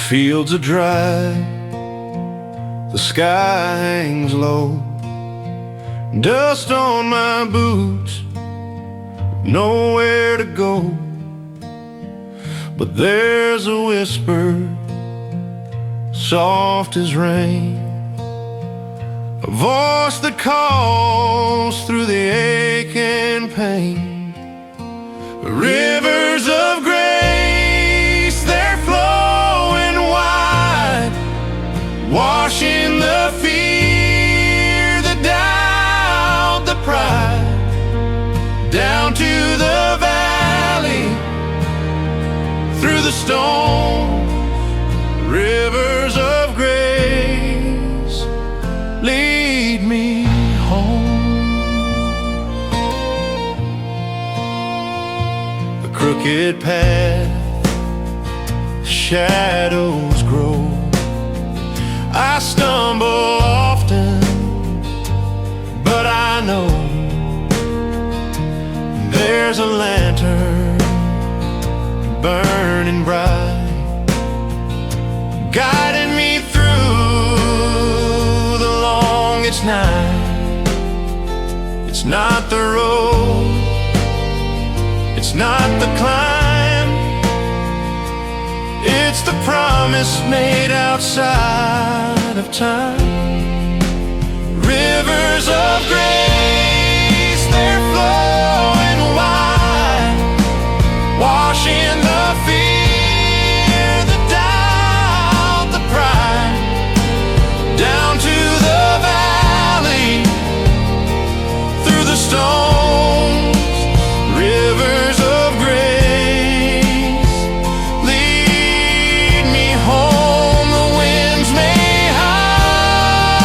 fields are dry, the sky hangs low, dust on my boots, nowhere to go. But there's a whisper, soft as rain, a voice that calls through the ache and pain. Rivers of grace, they're flowing wide, washing the fear, the doubt, the pride, down to the valley, through the storms. Rivers of grace, lead me home. The crooked path, shadows grow, I stumble often, but I know there's a lantern burning bright, guiding me through the longest night. It's not the road, it's not the climb, it's the promise made outside of time. Rivers of grace, they're flowing wide, washing the fear, the doubt, the pride, down to the valley, through the stones. Rivers of grace, lead me home. The winds may howl,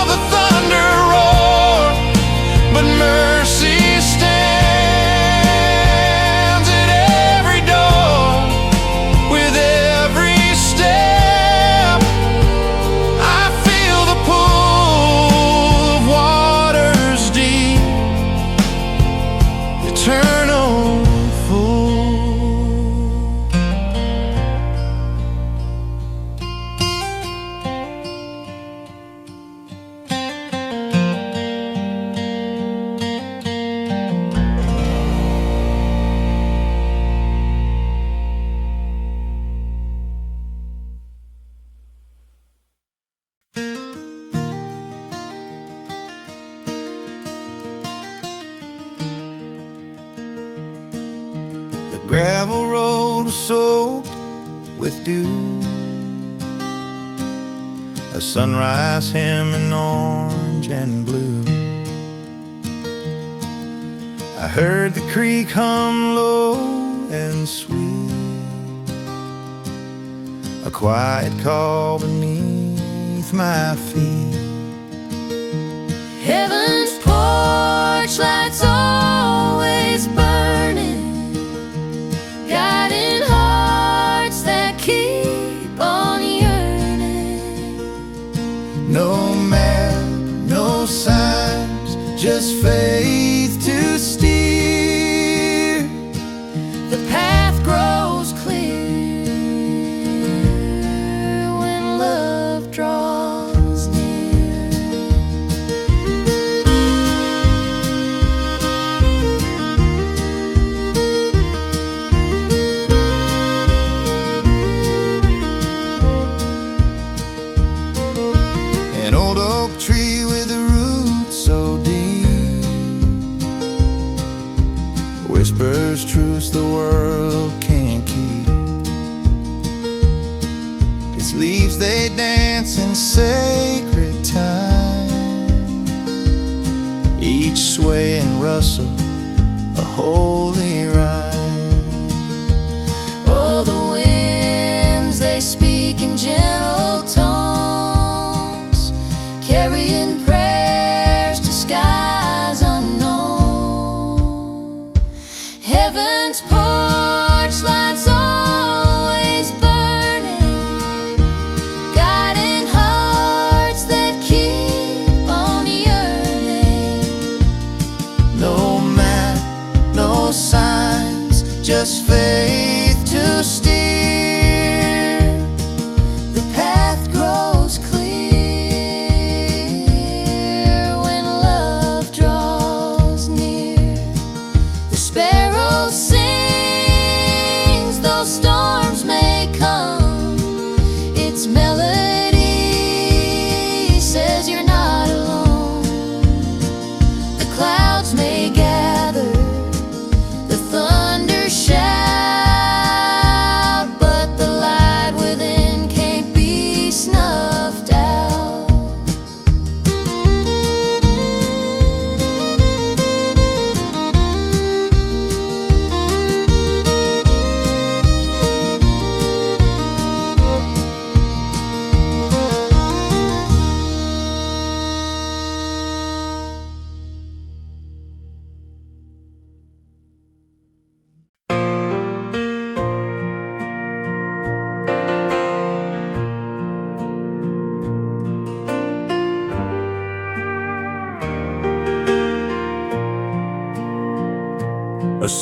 the thunder roar, but mercy stands at every door. With every step, I feel the pull of waters deep, eternal full. The gravel road was soaked with dew, a sunrise hymn in orange and blue. I heard the creek hum low and sweet, a quiet call beneath my feet. Heaven's porch lights always burning, guiding hearts that keep on yearning. No map, no signs, just faith to steer. The path grows clear when love draws near. An old oak tree with a root so deep, whispers truths the world can't keep. Its leaves they dance in sacred time, each sway and rustle a holy rhyme. Oh, the winds, they speak in gentle tones, carrying prayers to skies unknown. Heaven's porch lights always burning, guiding hearts that keep on yearning. No map, no sign,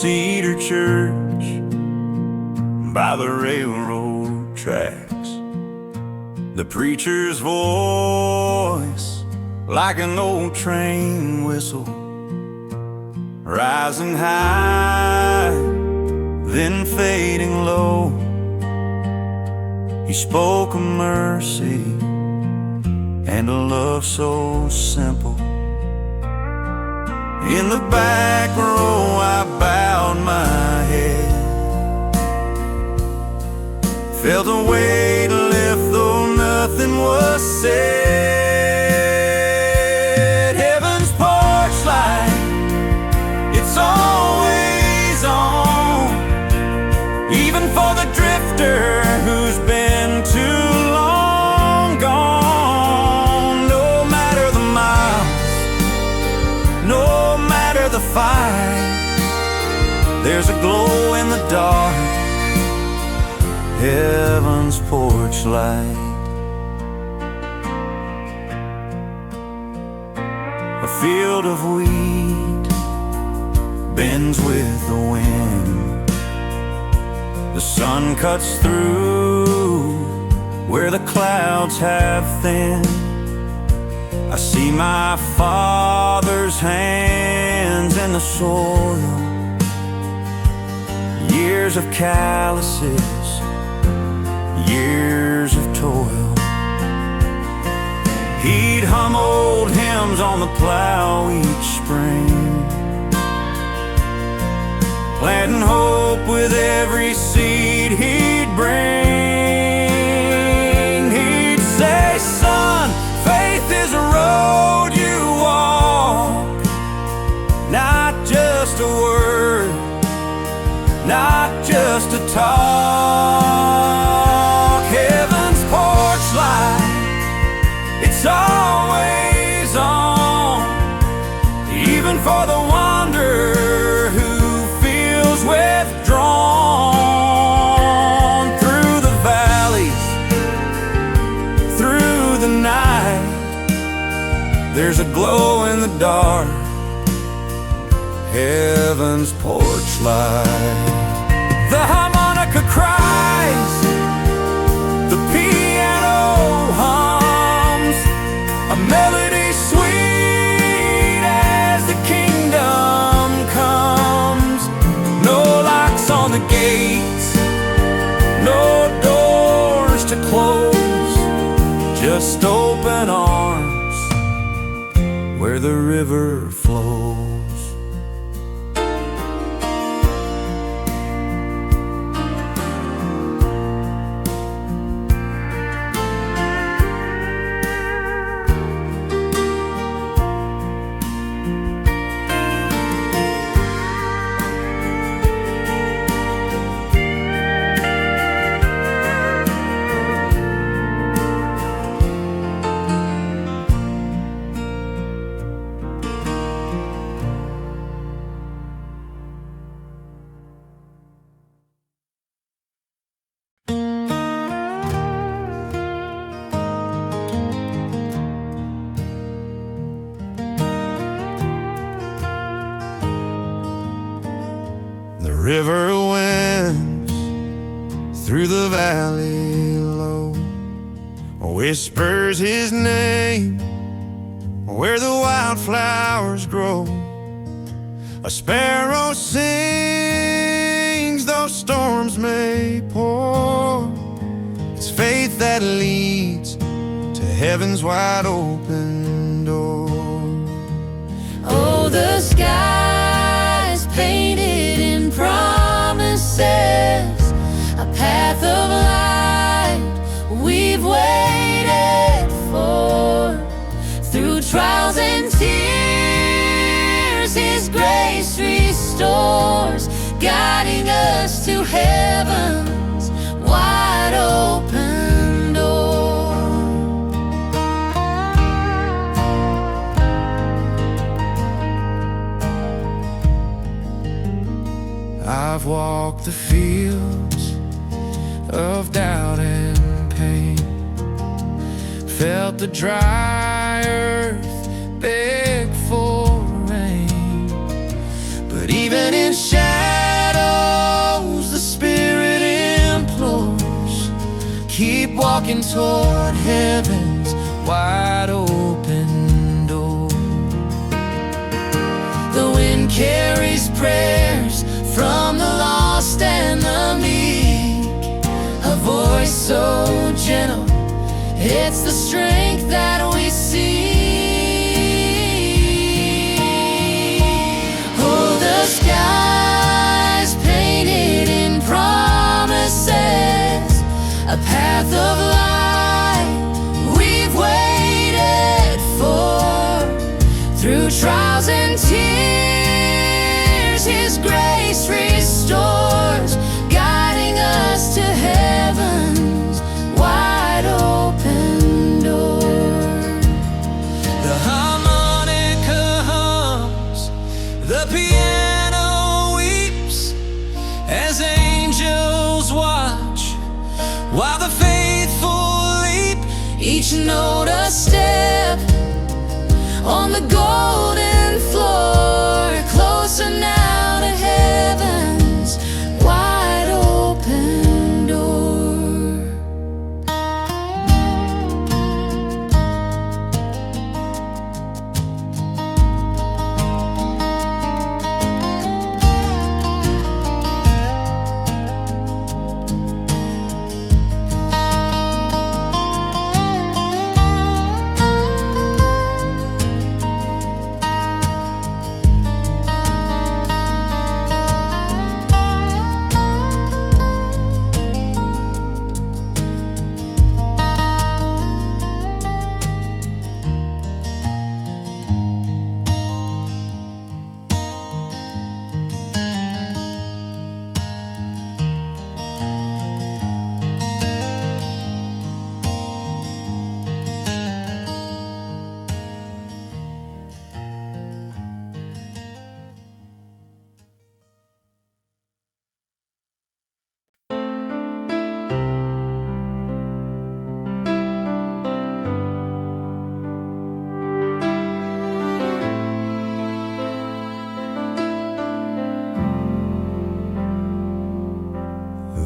cedar church by the railroad tracks. The preacher's voice, like an old train whistle, rising high, then fading low. He spoke of mercy and a love so simple. In the back row I bowed my head, felt a weight lift though nothing was said. Heaven's porch light, it's always on, even for the drifter who's been too long gone. No matter the miles, no matter the fight, there's a glow in the dark. Heaven's porch light. A field of wheat bends with the wind. The sun cuts through where the clouds have thinned. I see my Father's hands in the soil, years of calluses, years of toil. He'd hum old hymns on the plow each spring, planting hope with every seed he'd bring. He'd say, son, faith is a road you walk, not just a word, not just a talk. Heaven's porch light, it's always on, even for the wanderer who feels withdrawn. Through the valleys, through the night, there's a glow in the dark. Heaven's porch light. The harmonica cries, the piano hums, a melody sweet as the kingdom comes. No locks on the gates, no doors to close, just open arms where the river flows. The river winds through the valley low, whispers his name where the wildflowers grow. A sparrow sings though storms may pour. It's faith that leads to heaven's wide open door. Oh, the sky's painted in promises, a path of light we've waited for. Through trials and tears, His grace restores, guiding us to heaven's wide open door. I've walked the fields of doubt and pain, felt the dry earth beg for rain, but even in shadow walking toward heaven's wide open door. The wind carries prayers from the lost and the meek, a voice so gentle, it's the strength that we see. Oh, the sky's painted in promises, a path of light we've waited for. Through trials and tears, His grace restores, guiding us to heaven's wide open door. The harmonica hums, the piano weeps, as angels watch while the faithful leap, each note a step on the golden floor, closer now to heaven's wide open door.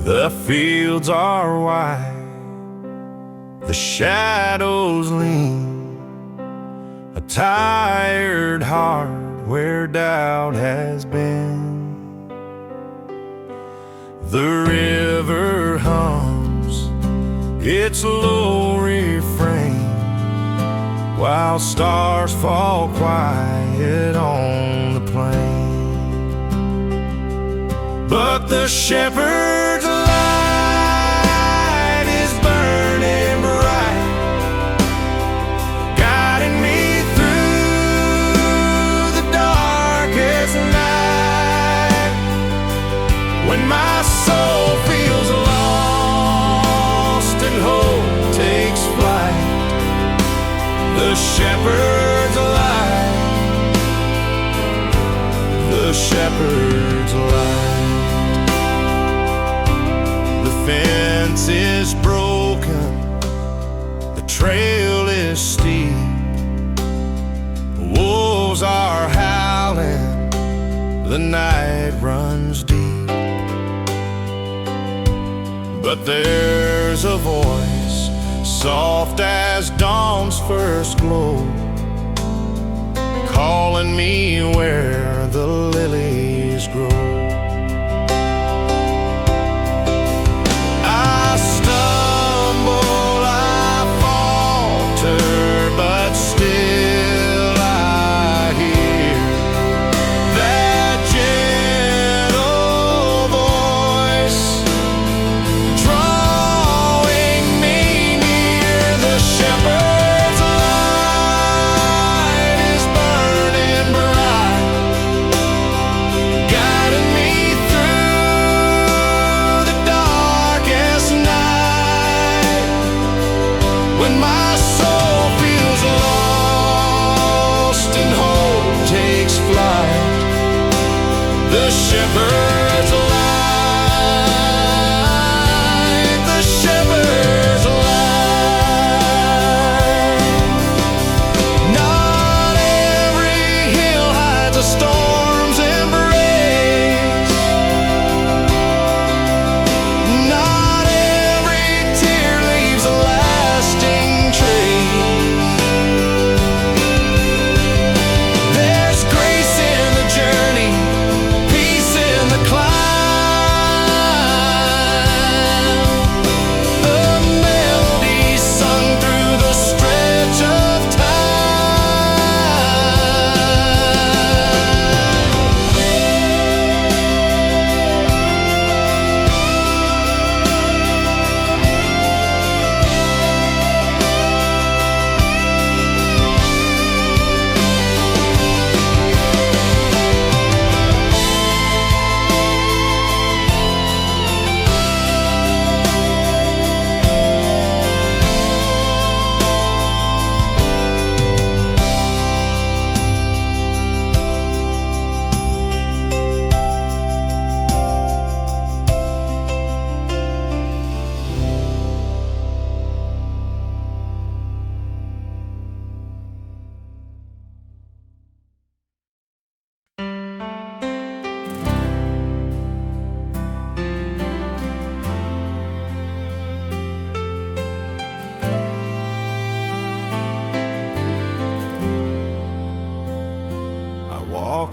The fields are wide, the shadows lean, a tired heart where doubt has been. The river hums its low refrain, while stars fall quiet on the plain. But the shepherd's light is burning bright, guiding me through the darkest night. When my soul feels lost and hope takes flight, the shepherd's light, the shepherd's light. The fence is broken, the trail is steep, wolves are howling, the night runs deep. But there's a voice, soft as dawn's first glow, calling me where the lilies grow.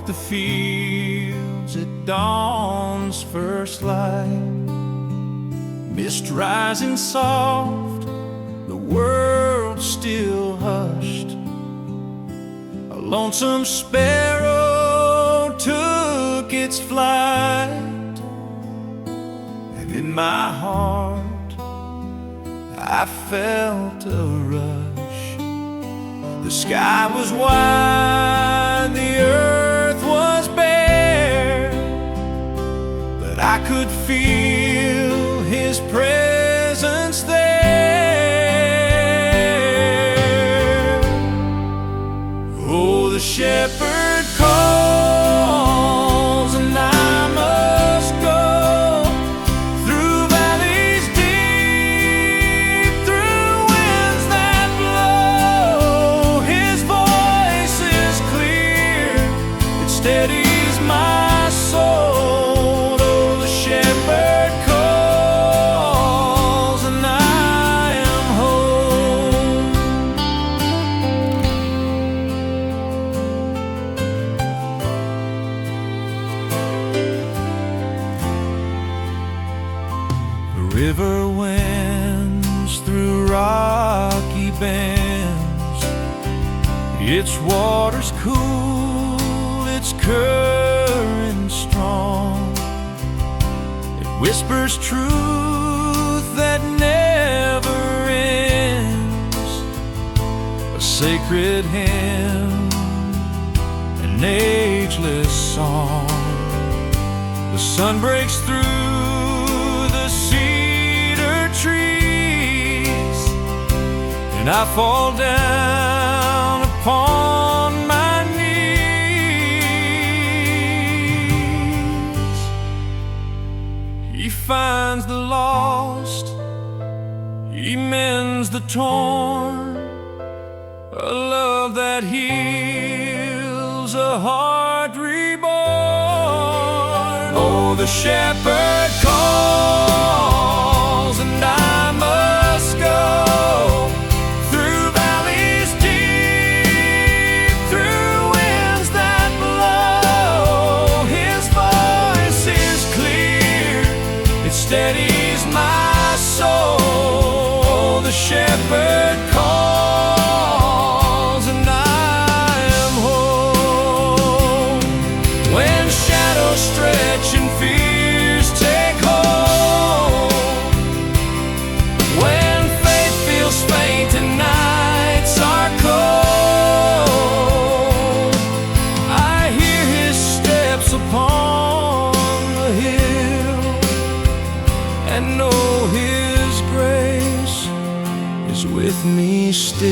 the fields at dawn's first light. Mist rising soft, the world still hushed. A lonesome sparrow took its flight, and in my heart I felt a rush. The sky was wide, the earth was bare, but I could feel His presence there. Oh, the shepherd calls, and I must go through valleys deep, through winds that blow. His voice is clear, it steadies my soul. Oh, the shepherd calls, and I am home. The river winds through rocky bends, its waters cool, its current strong. It whispers truth that never ends, a sacred hymn, an ageless song. The sun breaks through the cedar trees, and I fall down upon my knees. He finds the lost, He mends the torn, a love that heals a heart reborn. Oh, the shepherd calls, and I must go through valleys deep, through winds that blow. His voice is clear, it steadies my soul. The shepherd calls, and I am home. When shadows stretch and fears take hold, when faith feels faint and nights are cold, I hear His steps upon the hill, and know His grace is with me still.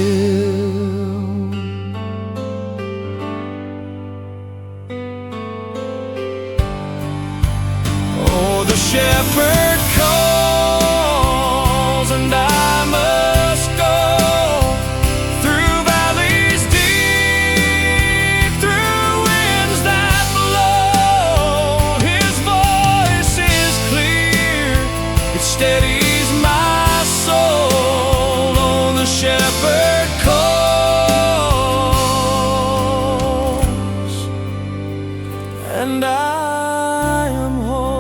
Oh, the shepherd calls, and I must go through valleys deep, through winds that blow. His voice is clear, it steadies my soul. Oh, the shepherd calls, and I am home.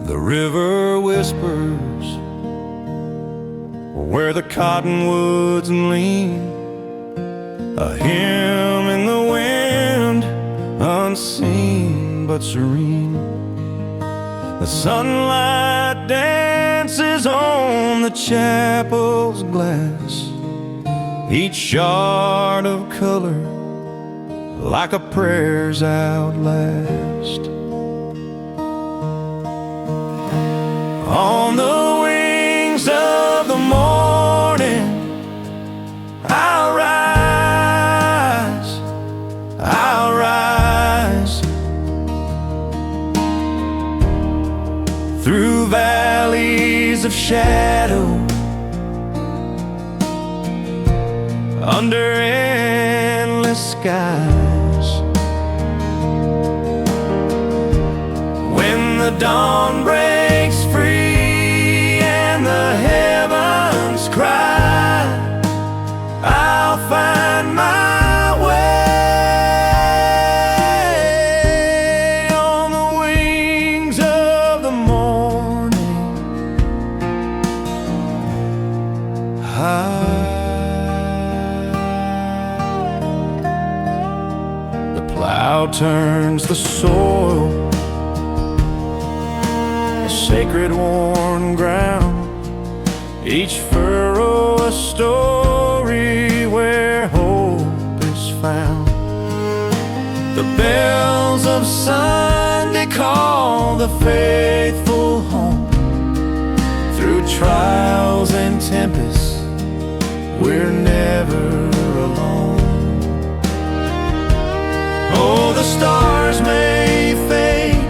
The river whispers where the cottonwoods lean, a hymn in the wind, unseen but serene. The sunlight dances on the chapel's glass, each shard of color like a prayer's outlast. On the wings of the morning, through valleys of shadow, under endless skies. When the dawn breaks free and the heavens cry, I'll find my way on the wings of the morning. The plow turns the soil, a sacred worn ground, each furrow a story where hope is found. The bells of Sunday call the faithful home. Through trials and tempests, we're never alone. Oh, the stars may fade,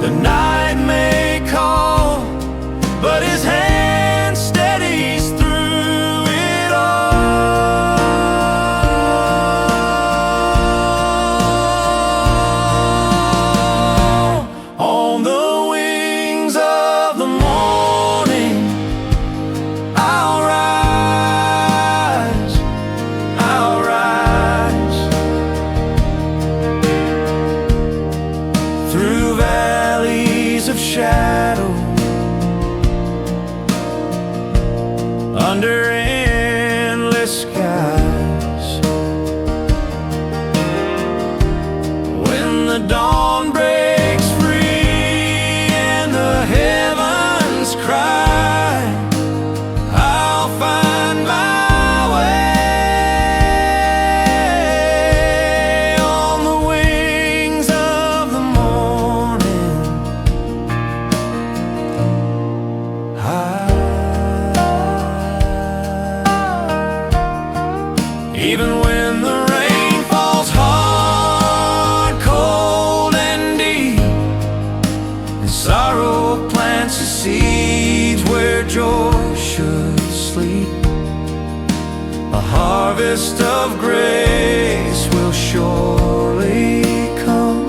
the night may call, but His hand steadies through it all. On the wings of the morning, I'll rise, I'll rise, through valleys of shadow, under endless skies. When the dawn breaks free and the heavens cry, I'll find my way on the wings of the morning. Even when the rain falls hard, cold and deep, and sorrow plants the seeds where joy should sleep, a harvest of grace will surely come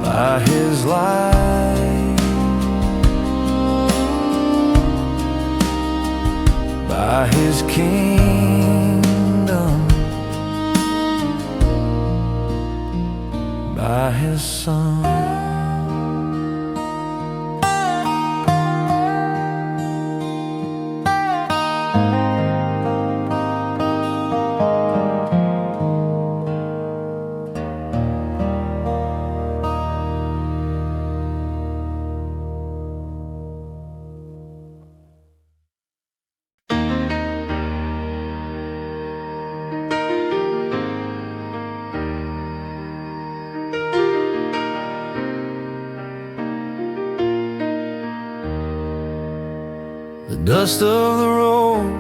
by His light, by His kingdom, by His Son. The dust of the road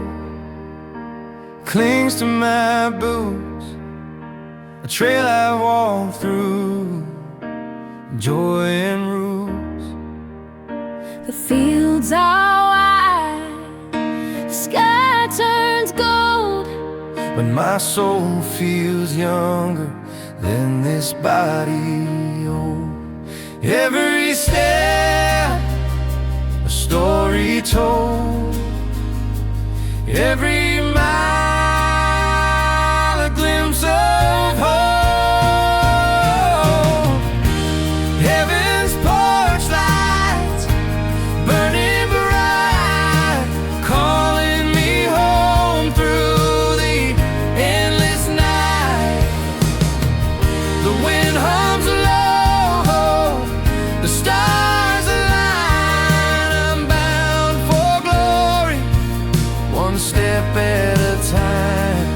clings to my boots, a trail I've walked through, joy and roots. The fields are wide, the sky turns gold, but my soul feels younger than this body old. Every step a story told, every mile a glimpse of hope. Heaven's porch lights burning bright, calling me home through the endless night. The wind hums low, the stars align. I'm bound for glory, one step at a time.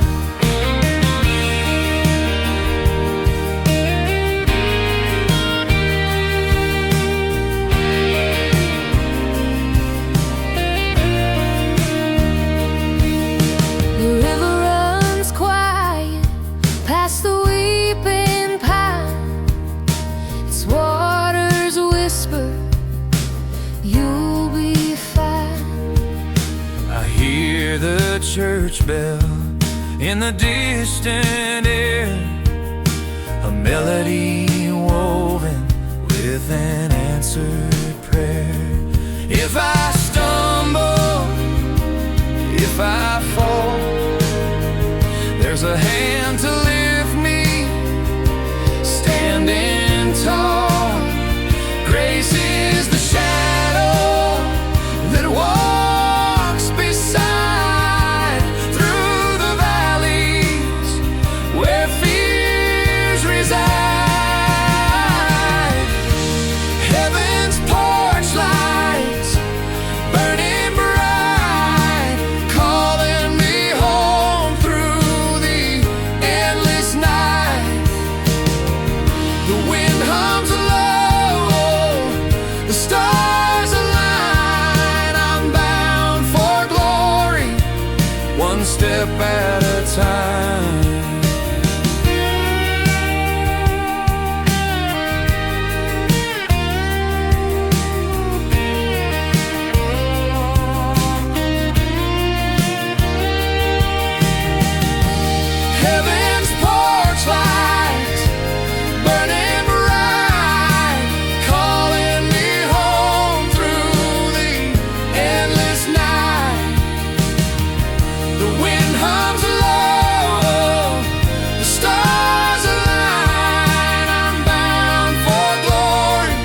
the river runs quiet past the weeping pine, its waters whisper hear the church bell in the distant air, a melody woven with an answered prayer. If I stumble, if I fall, there's a hand to lift me, standing tall. Grace is the shadow that walks beside through the valleys where fears reside. Heaven's porch lights burning bright, calling me home through the endless night. The wind hums low, the stars align. I'm bound for glory, one step at a time. Heaven's porch lights burning bright, calling me home through the endless night. The wind hums low, the stars align. I'm bound for glory,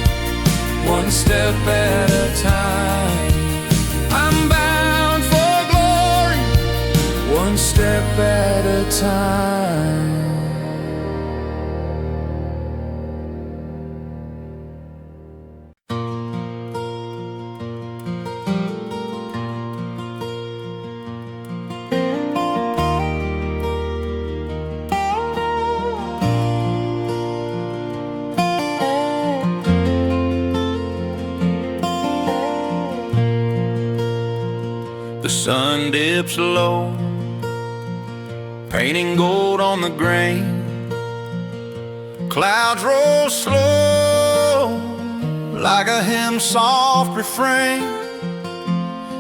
one step at a time. I'm bound for glory, one step at a time. The sun dips low, painting gold on the grain. Clouds roll slow like a hymn soft refrain.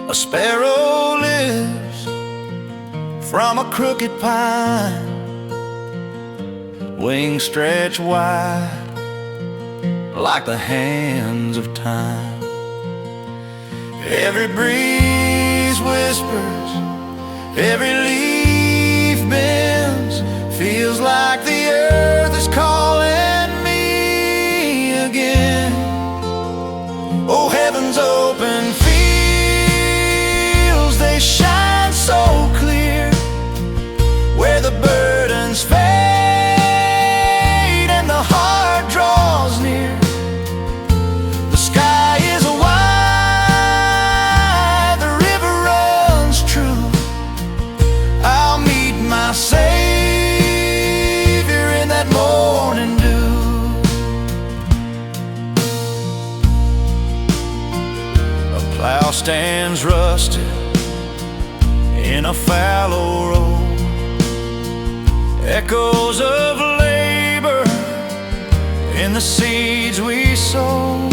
A sparrow lives from a crooked pine, wings stretched wide like the hands of time. Every breeze whispers, every leaf bends, feels like the earth is calling me again. Oh, heaven's open fields, they shine so clear, where the burdens fade and the heart draws near. The sky is wide, the river runs true. I'll meet my Savior in that morning dew. A plow stands rusted in a fallow road, echoes of labor in the seeds we sow.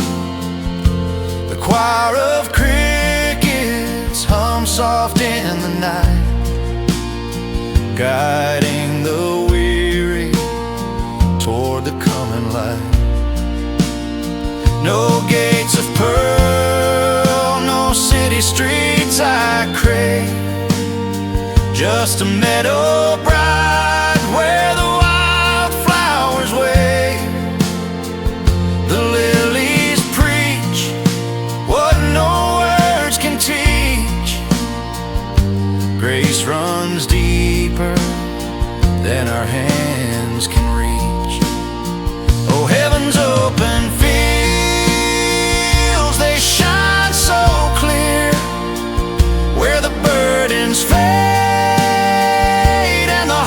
The choir of crickets hum soft in the night, guiding the weary toward the coming light. No gates of pearl, no city streets I crave, just a meadow bright where the wildflowers wave. The lilies preach what no words can teach. Grace runs deeper than our hands can reach. Oh, heaven's open fields, they shine so clear, where the burdens fade and the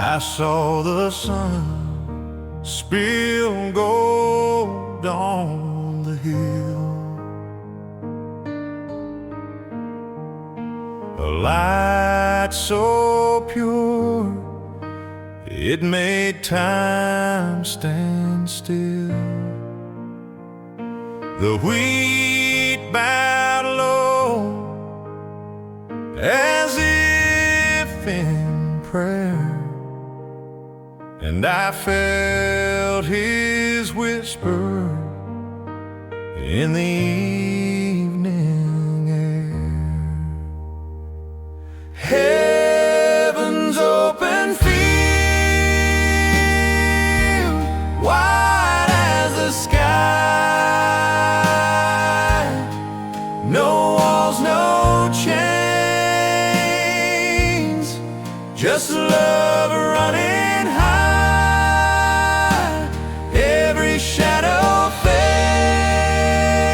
I saw the sun spill gold on the hill, a light so pure it made time stand still. The wheat bowed low as if in prayer, and I felt his whisper in the evening air. Heaven's open field, wide as the sky, no walls, no chains, just love running high. Every shadow fades,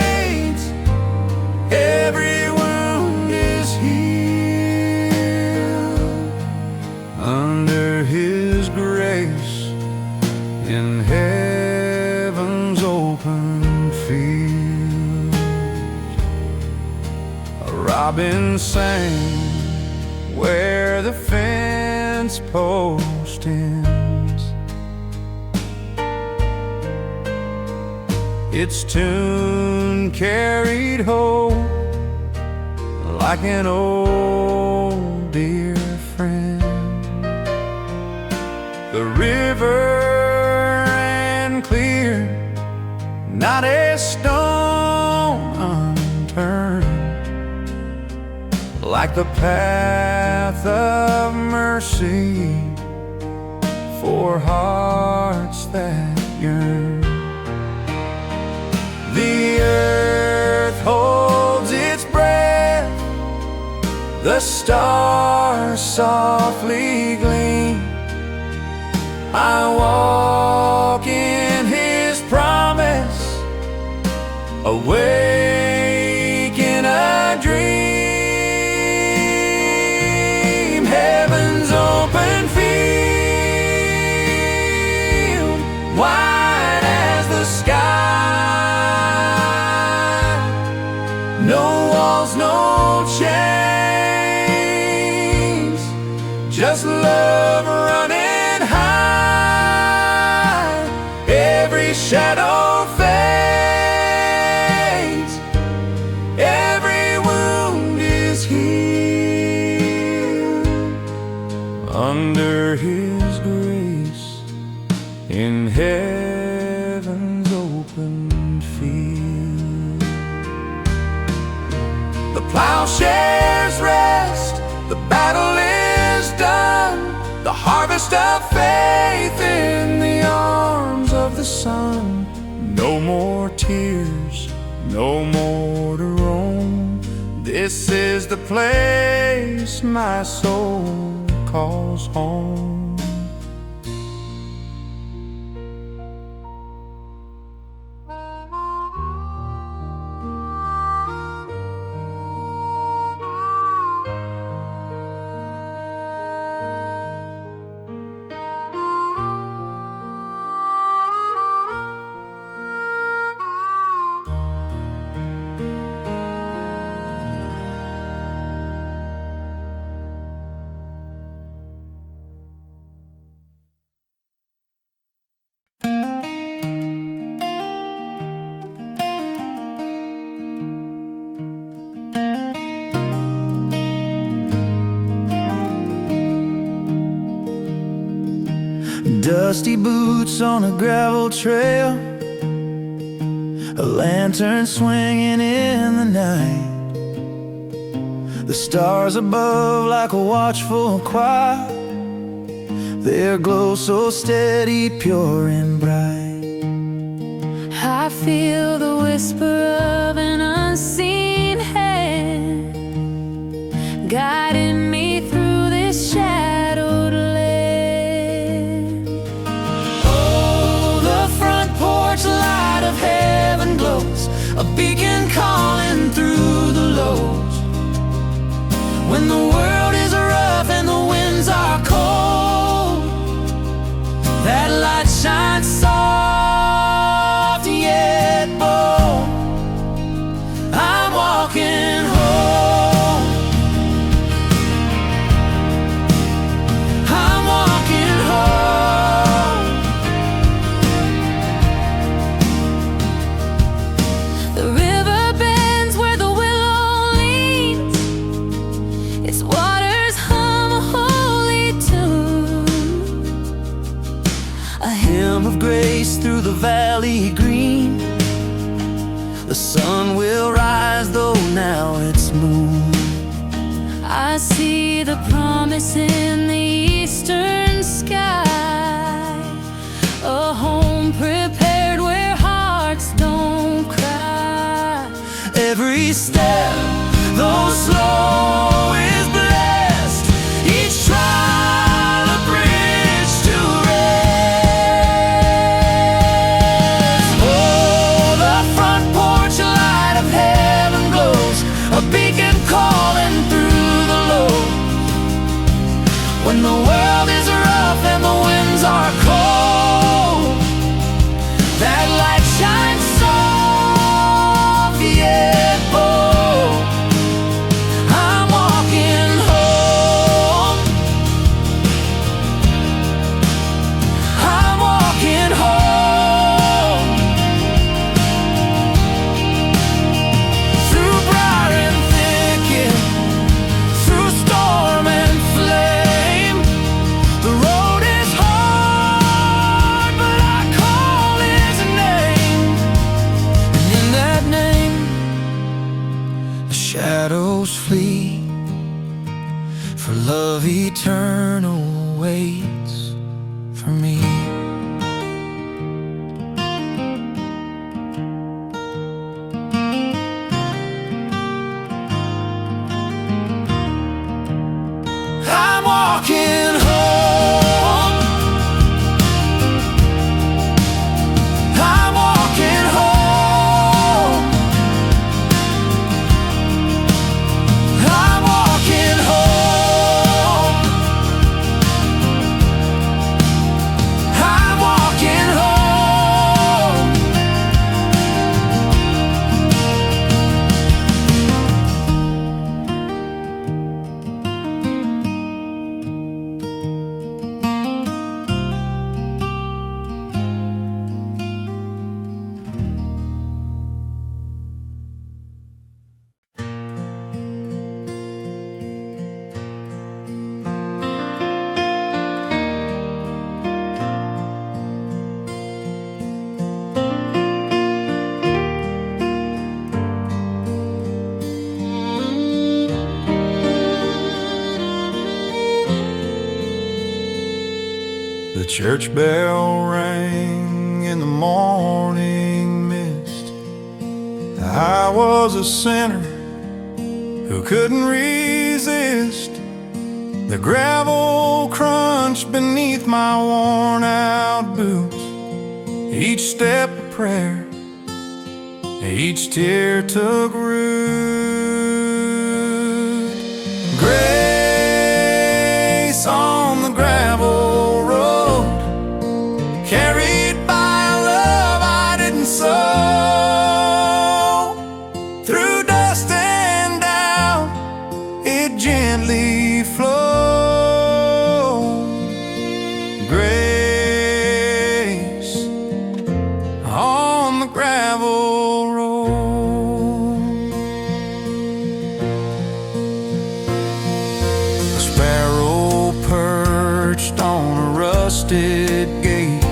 every wound is healed under his grace in heaven's open field. A robin sang where the fence post ends, its tune carried hope like an old dear friend. The river ran clear, not a stone unturned, like the path of mercy for hearts that yearn. The earth holds its breath, the stars softly gleam. I walk in his promise, awake in a dream. Heaven's open field, wide as the sky, no walls, no chains, just love running high. Every shadow fades, every wound is healed under his grace in heaven's open field. The plowshares rest, the battle is done, the harvest of faith in the arms of the sun. No more tears, no more to roam. This is the place my soul calls home. Dusty boots on a gravel trail, a lantern swinging in the night, the stars above like a watchful choir, their glow so steady, pure and bright. I feel the whisper of an unseen hand guiding me through this shadowed land. Oh, the front porch light of heaven glows, a beacon calling through the lows. When the world is rough and the winds are cold, valley green. The sun will rise, though now it's moon. I see the promise in the eastern sky, a home prepared where hearts don't cry. Every step, though slow, is blessed. Each trial a bridge to rest. Oh, the front porch light of heaven glows, a beacon calling through the low. When the world is rough and the winds are cold, that light shines soft yet bold. I'm walking home. I'm walking home. Through briar and thicket, through storm and flame. The road is hard, but I call his name. And in that name, the shadows flee, for love eternal waits for me. I'm walking home. I'm walking home. I'm walking home. I'm walking home. The church bell rang in the morning mist. I was a sinner who couldn't resist the gravel crunch beneath my worn out boots. Each step a prayer, each tear took root. Grace on the gravel road, carried by a love I didn't sow. Through dust and doubt, it gently flowed. Grace on the gravel road. A sparrow perched on a rusted gate,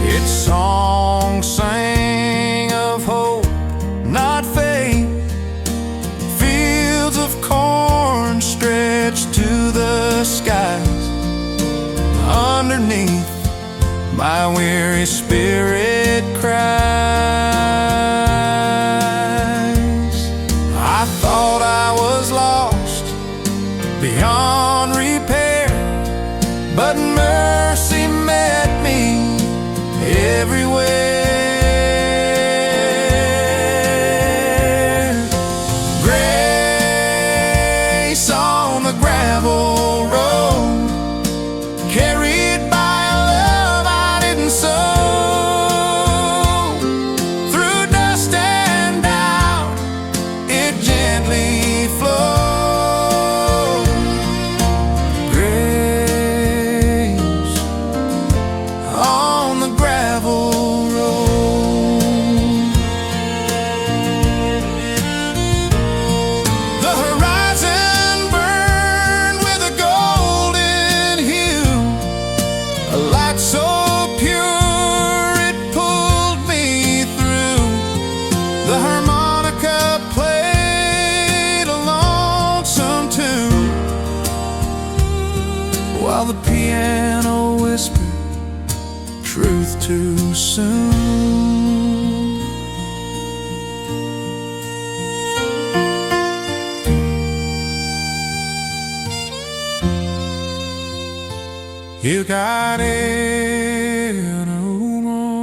its song sang of hope, not fate. Fields of corn stretched to the skies. Underneath, my weary spirit cries. I thought I was lost beyond repair, but mercy met me everywhere. Grace on the gravel road, carried by a love I didn't sow. Through dust and doubt, it gently flowed. Grace on the gravel road. The horizon burned with a golden while the piano whispered truth too soon. You got in a woman.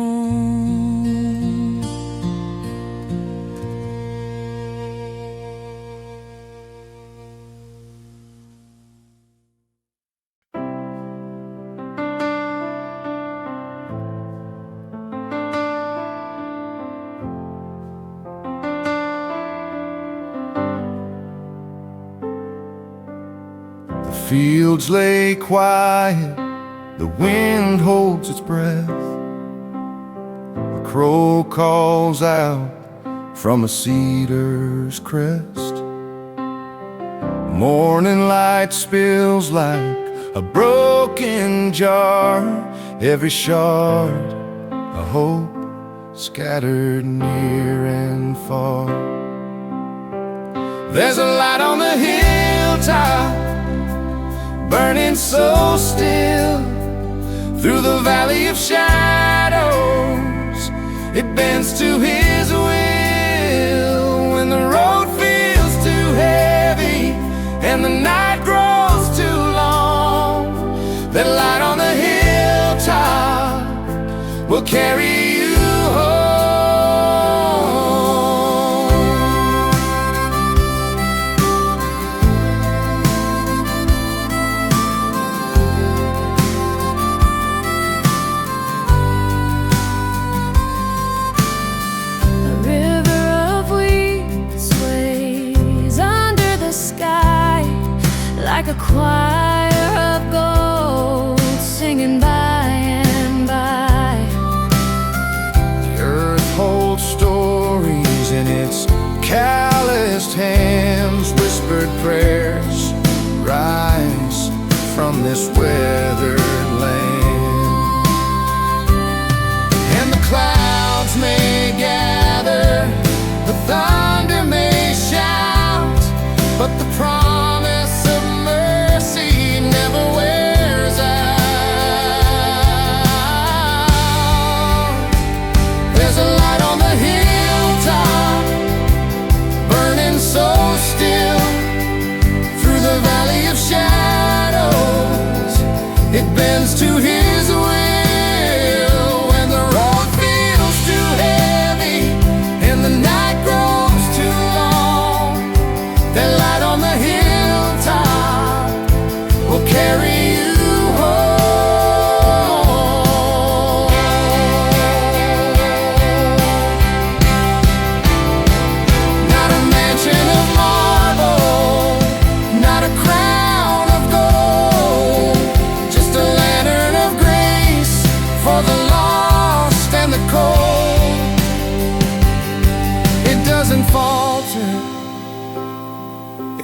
The fields lay quiet, the wind holds its breath. A crow calls out from a cedar's crest. Morning light spills like a broken jar, every shard a hope scattered near and far. There's a light on the hilltop, burning so still. Through the valley of shadows, it bends to His will. When the road feels too heavy and the night grows too long, that light on the hilltop will carry you home. Like a choir of gold singing by and by. The earth holds stories in its calloused hands. Whispered prayers rise from this weathered land. And the clouds may gather, the thunder may shout, but the promise of mercy never wears out. There's a light on the hilltop, burning so still. Through the valley of shadows, it bends to His will. When the road feels too heavy and the night grows too long, that light on the hilltop will carry you home. Not a mansion of marble, not a crown of gold, just a lantern of grace for the lost and the cold. It doesn't falter,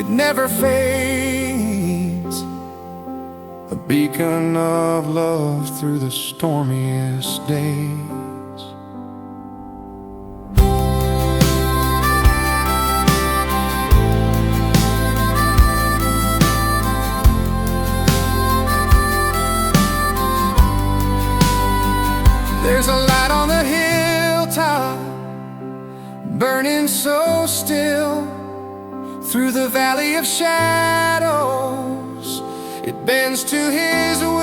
it never fades, a beacon of love through the stormiest days. There's a light on the hilltop, burning so still. Through the valley of shadows, it bends to His will.